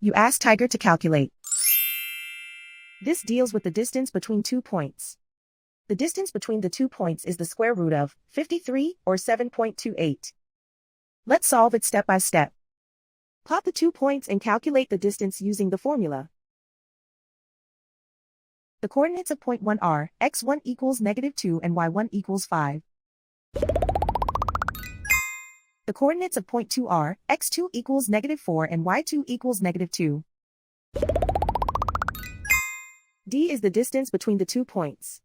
You ask Tiger to calculate. This deals with the distance between 2 points. The distance between the 2 points is the square root of 53 or 7.28. Let's solve it step by step. Plot the 2 points and calculate the distance using the formula. The coordinates of point 1 are x1 equals -2 and y1 equals 5. The coordinates of point 2 are x2 equals -4 and y2 equals -2. D is the distance between the 2 points.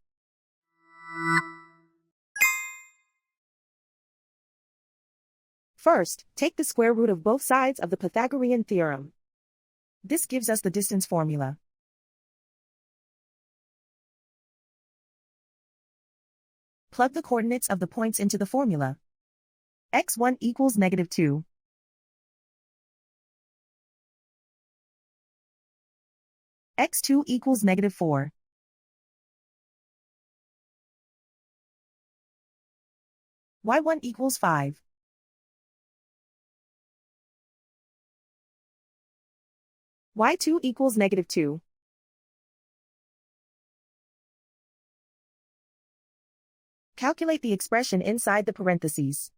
First, take the square root of both sides of the Pythagorean theorem. This gives us the distance formula. Plug the coordinates of the points into the formula. x1 equals -2. x2 equals -4. y1 equals 5. y2 equals -2. Calculate the expression inside the parentheses.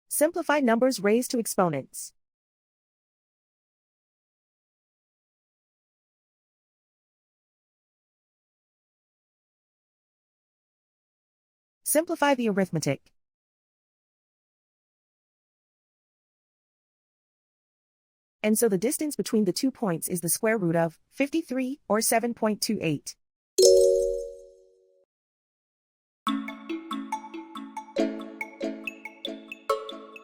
Simplify numbers raised to exponents. Simplify the arithmetic. And so the distance between the 2 points is the square root of 53 or 7.28.